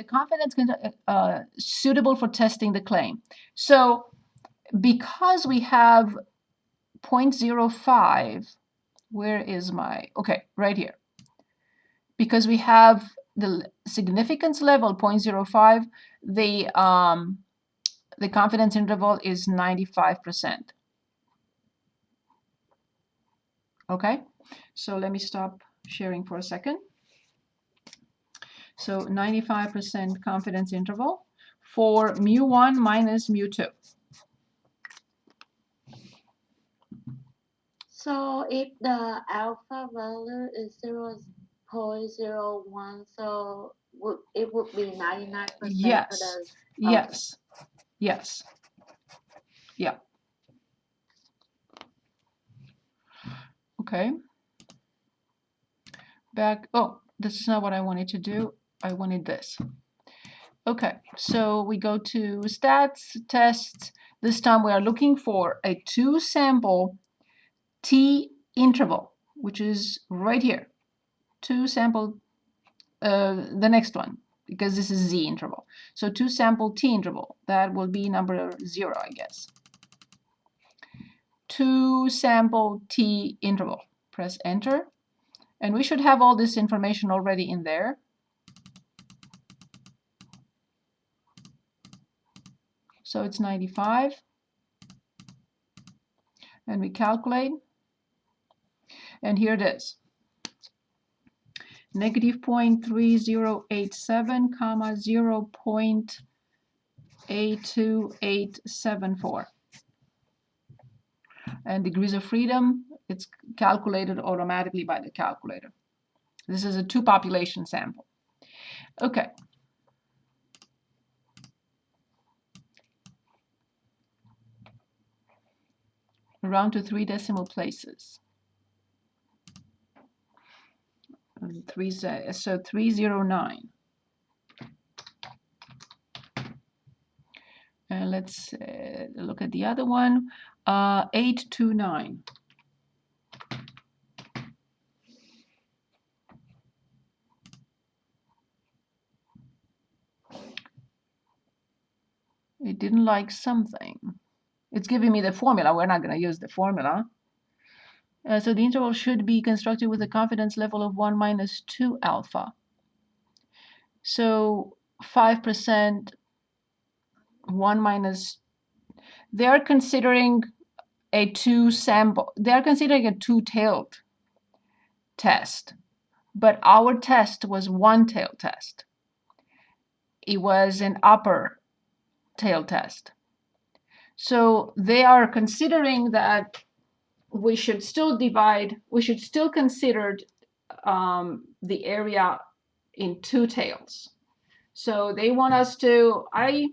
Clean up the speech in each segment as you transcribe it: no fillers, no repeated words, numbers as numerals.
the confidence suitable for testing the claim. So because we have 0.05, where is my, okay, right here. Because we have the significance level 0.05, the confidence interval is 95%. Okay, so let me stop sharing for a second. So 95% confidence interval for mu1 minus mu2. So if the alpha value is 0.01, so it would be 99% Yes, for the... yes, yes, yeah. Okay. Back, oh, this is not what I wanted to do. I wanted this. Okay, so we go to stats, tests. This time we are looking for a 2-sample t interval, which is right here. 2-sample, the next one, because this is z interval. So 2-sample t interval, that will be number 0, I guess. 2-sample t interval. Press enter. And we should have all this information already in there. So it's 95. And we calculate. And here it is. Negative 0.3087, comma 0.82874. And degrees of freedom, it's calculated automatically by the calculator. This is a 2-population sample. Okay. Round to 3 decimal places. So 309. And let's look at the other one. 829. It didn't like something. It's giving me the formula. We're not going to use the formula. So the interval should be constructed with a confidence level of 1 minus 2 alpha. So 5%, 1 minus, they're considering a 2-sample, they're considering a 2-tailed test. But our test was 1-tailed test. It was an upper tail test. So they are considering that we should still consider the area in 2 tails. So they want us to, I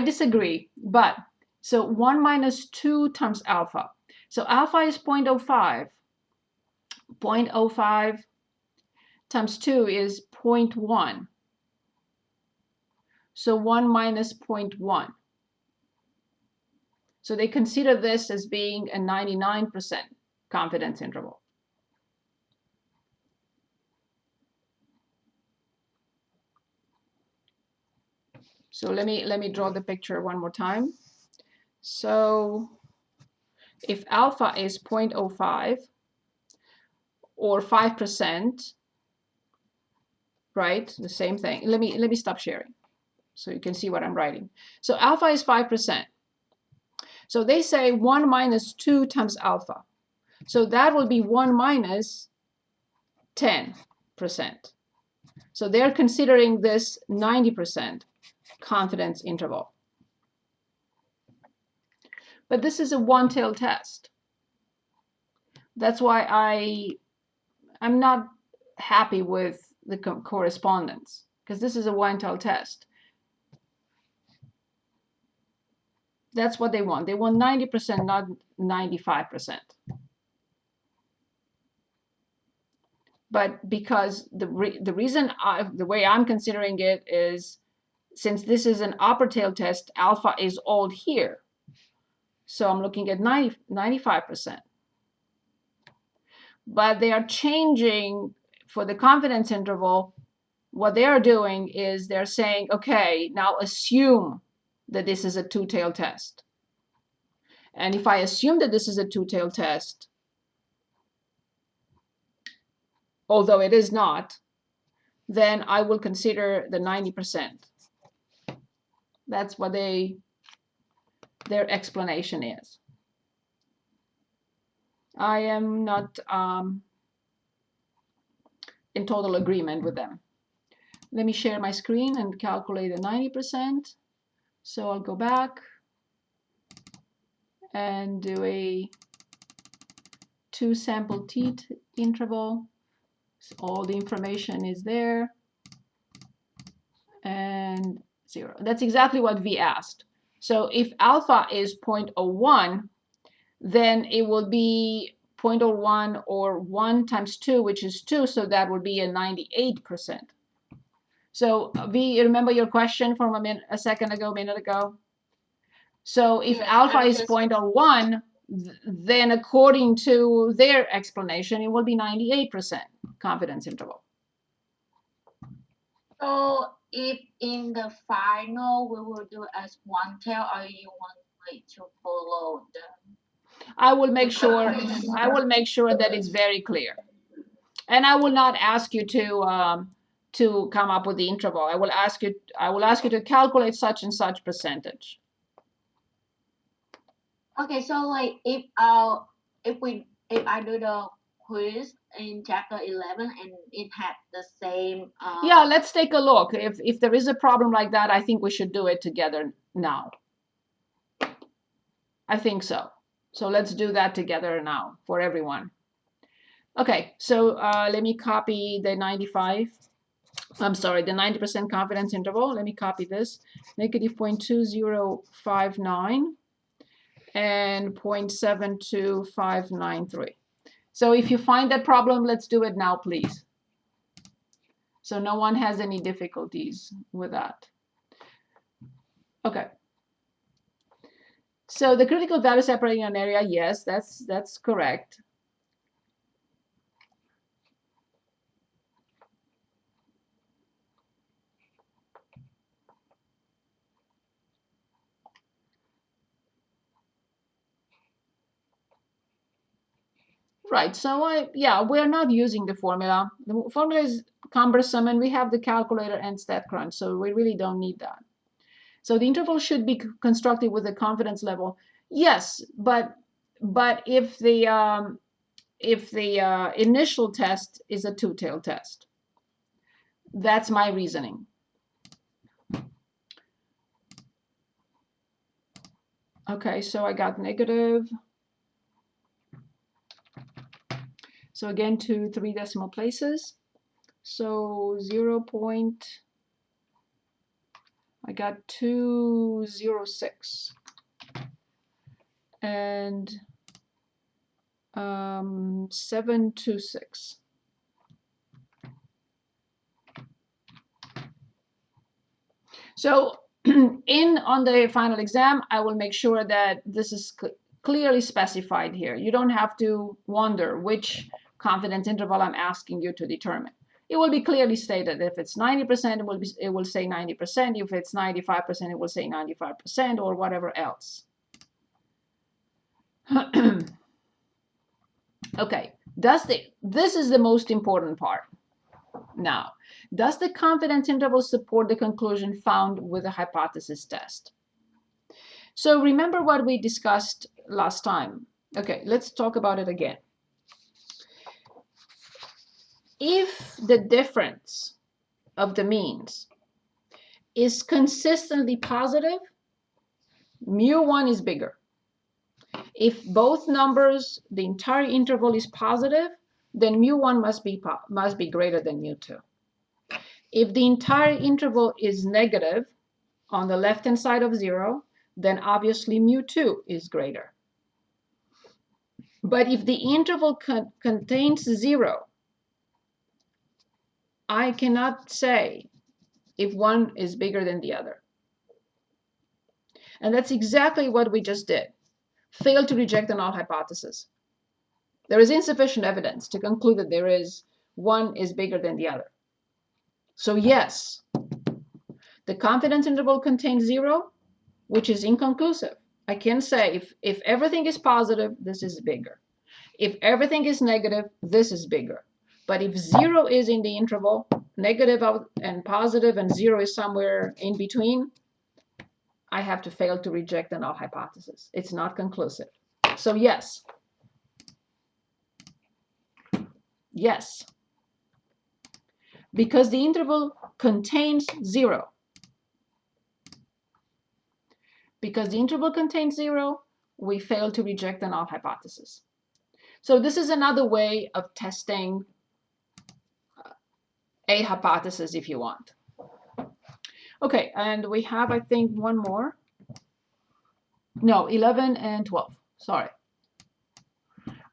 disagree, but so 1 minus 2 times alpha. So alpha is 0.05. 0.05 times 2 is 0.1. So 1 minus 0.1. So they consider this as being a 99% confidence interval. So let me draw the picture one more time. So if alpha is 0.05 or 5%, right? The same thing. Let me stop sharing so you can see what I'm writing. So alpha is 5%. So they say 1 minus 2 times alpha. So that will be 1 minus 10%. So they're considering this 90% confidence interval. But this is a 1-tail test. That's why I'm not happy with the correspondence, because this is a 1-tail test. That's what they want. They want 90%, not 95%. But because the reason the way I'm considering it is, since this is an upper tail test, alpha is all here. So I'm looking at 95%. But they are changing for the confidence interval what they are doing is they're saying, okay, now assume that this is a two-tailed test. And if I assume that this is a two-tailed test, although it is not, then I will consider the 90%. That's what their explanation is. I am not in total agreement with them. Let me share my screen and calculate the 90%. So I'll go back and do a 2 sample t interval. So all the information is there. And 0. That's exactly what we asked. So if alpha is 0.01, then it will be 0.01 or 1 times 2, which is 2, so that would be a 98%. So V, remember your question from a minute ago? So if alpha is 0.01, then according to their explanation, it will be 98% confidence interval. So if in the final we will do as one tail, or you want me to follow the? I will make sure that it's very clear, and I will not ask you to come up with the interval. I will ask you to calculate such and such percentage. Okay, so like if I do the quiz in chapter 11 and it had the same. Yeah, let's take a look. If there is a problem like that, I think we should do it together now. I think so. So let's do that together now for everyone. Okay, so let me copy the 90% confidence interval. Let me copy this. Negative 0.2059 and 0.72593. So if you find that problem, let's do it now, please. So no one has any difficulties with that. Okay. So the critical value separating an area, yes, that's correct. Right, so we're not using the formula. The formula is cumbersome and we have the calculator and StatCrunch, so we really don't need that. So the interval should be constructed with a confidence level. Yes, but if the initial test is a two-tailed test, that's my reasoning. Okay, so I got negative. So again, 2 3 decimal places. So 0. I got 206 and 726. So on the final exam, I will make sure that this is clearly specified here. You don't have to wonder which confidence interval I'm asking you to determine. It will be clearly stated. If it's 90%, it will say 90%. If it's 95%, it will say 95%, or whatever else. Okay, this is the most important part. Now, does the confidence interval support the conclusion found with the hypothesis test? So remember what we discussed last time. Okay, let's talk about it again. If the difference of the means is consistently positive, mu1 is bigger. If both numbers, the entire interval is positive, then mu1 must be greater than mu2. If the entire interval is negative on the left-hand side of 0, then obviously mu2 is greater. But if the interval contains 0, I cannot say if one is bigger than the other. And that's exactly what we just did. Failed to reject the null hypothesis. There is insufficient evidence to conclude that one is bigger than the other. So yes, the confidence interval contains 0, which is inconclusive. I can say if everything is positive, this is bigger. If everything is negative, this is bigger. But if 0 is in the interval, negative and positive, and 0 is somewhere in between, I have to fail to reject the null hypothesis. It's not conclusive. So yes. Yes. Because the interval contains 0. Because the interval contains 0, we fail to reject the null hypothesis. So this is another way of testing a hypothesis if you want. Okay, and we have, I think, one more. No, 11 and 12. Sorry.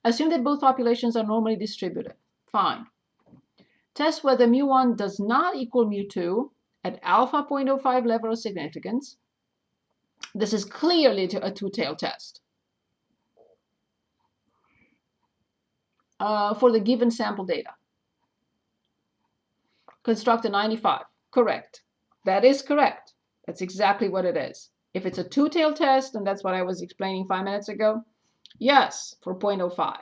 Assume that both populations are normally distributed. Fine. Test whether mu1 does not equal mu2 at alpha 0.05 level of significance. This is clearly a two-tailed test. For the given sample data. Construct a 95. Correct. That is correct. That's exactly what it is. If it's a two-tailed test, and that's what I was explaining 5 minutes ago, yes, for 0.05.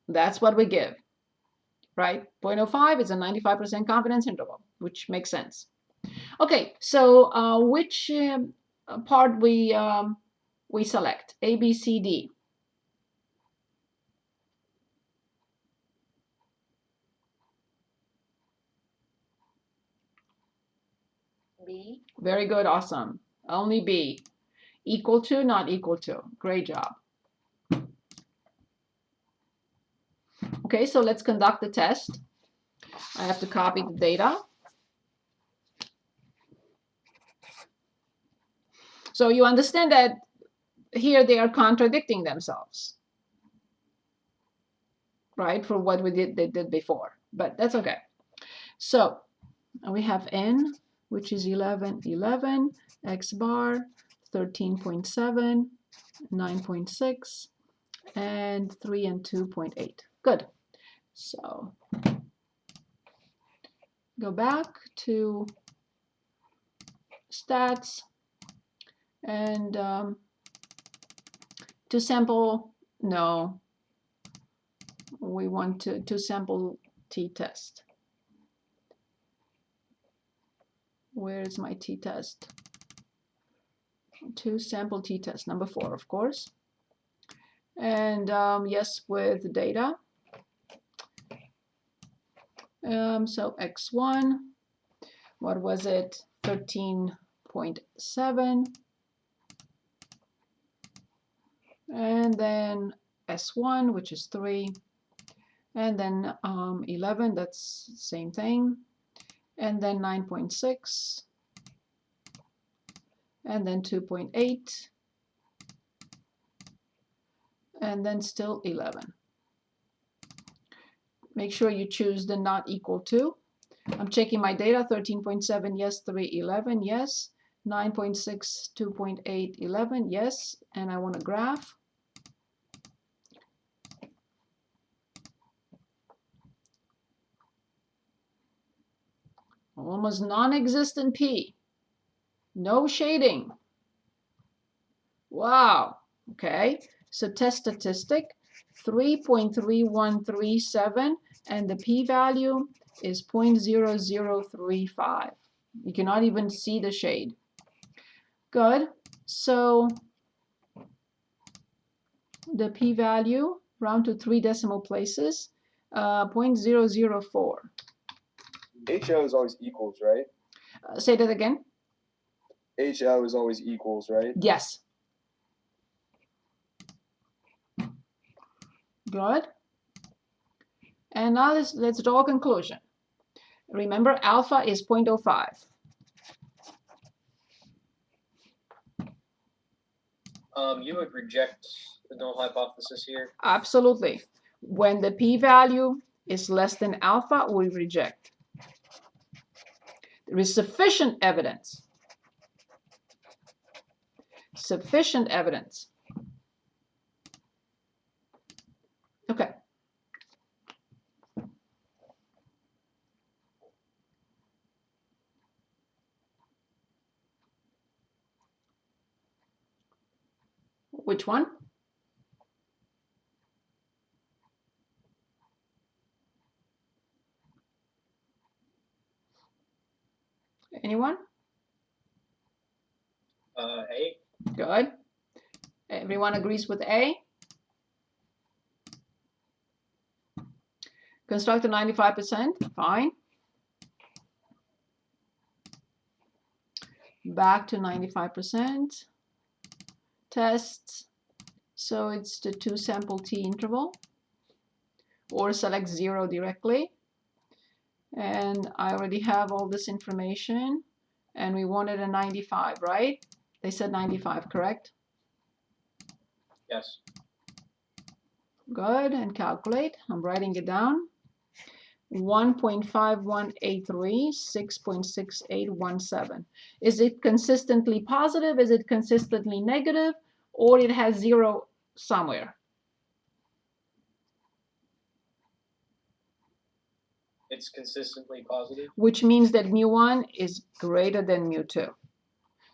That's what we give, right? 0.05 is a 95% confidence interval, which makes sense. Okay, so which part we select? A, B, C, D. B. Very good, awesome. Only B. Equal to, not equal to. Great job. Okay, so let's conduct the test. I have to copy the data. So you understand that here they are contradicting themselves, right, for what they did before, but that's okay. So we have n, which is 11, 11, x bar, 13.7, 9.6, and 3 and 2.8. Good. So go back to stats and to sample, no, we want to sample t-test. Where is my t-test? To sample t-test, number 4, of course. And yes, with data. So x1, what was it? 13.7. And then S1, which is 3. And then 11, that's same thing. And then 9.6. And then 2.8. And then still 11. Make sure you choose the not equal to. I'm checking my data, 13.7, yes, 3, 11, yes. 9.6, 2.8, 11, yes. And I want a graph. Almost non-existent P. No shading. Wow. Okay. So test statistic, 3.3137, and the p-value is 0.0035. You cannot even see the shade. Good. So the p-value, round to 3 decimal places, 0.004. HO is always equals, right? Say that again. HO is always equals, right? Yes. Good. And now let's draw a conclusion. Remember, alpha is 0.05. You would reject the null hypothesis here? Absolutely. When the p-value is less than alpha, we reject. There is sufficient evidence. Sufficient evidence. Okay. Which one? Anyone? A. Good. Everyone agrees with A. Construct a 95%. Fine. Back to 95%. Tests. So it's the 2 sample t interval. Or select 0 directly. And I already have all this information. And we wanted a 95, right? They said 95, correct? Yes. Good, and calculate. I'm writing it down. 1.5183, 6.6817. Is it consistently positive? Is it consistently negative? Or it has 0 somewhere? It's consistently positive. Which means that mu1 is greater than mu2.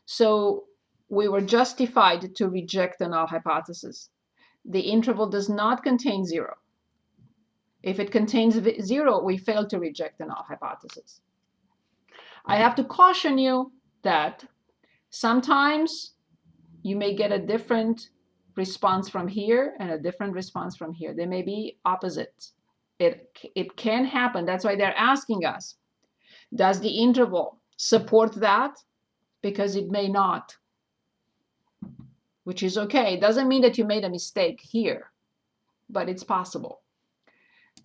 So we were justified to reject the null hypothesis. The interval does not contain 0. If it contains 0, we fail to reject the null hypothesis. I have to caution you that sometimes you may get a different response from here and a different response from here. They may be opposites. It can happen. That's why they're asking us, does the interval support that? Because it may not, which is okay. It doesn't mean that you made a mistake here, but it's possible.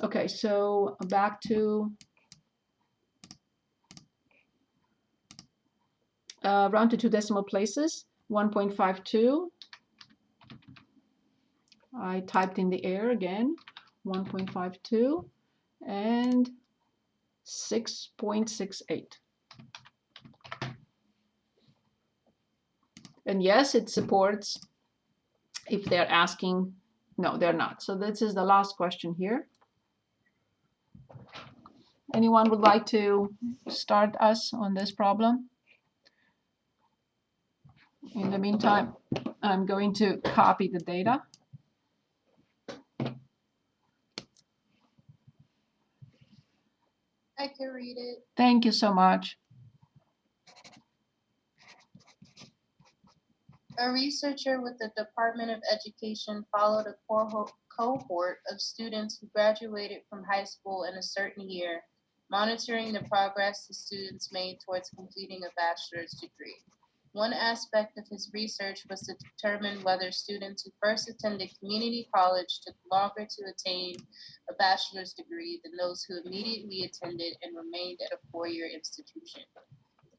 Okay, so back to round to 2 decimal places, 1.52. I typed in the error again, 1.52 and 6.68. And yes, it supports if they're asking. No, they're not. So this is the last question here. Anyone would like to start us on this problem? In the meantime, I'm going to copy the data. I can read it. Thank you so much. A researcher with the Department of Education followed a cohort of students who graduated from high school in a certain year, monitoring the progress the students made towards completing a bachelor's degree. One aspect of his research was to determine whether students who first attended community college took longer to attain a bachelor's degree than those who immediately attended and remained at a four-year institution.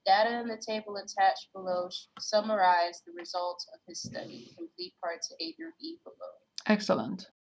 Data in the table attached below summarize the results of his study. Complete parts A through E below. Excellent.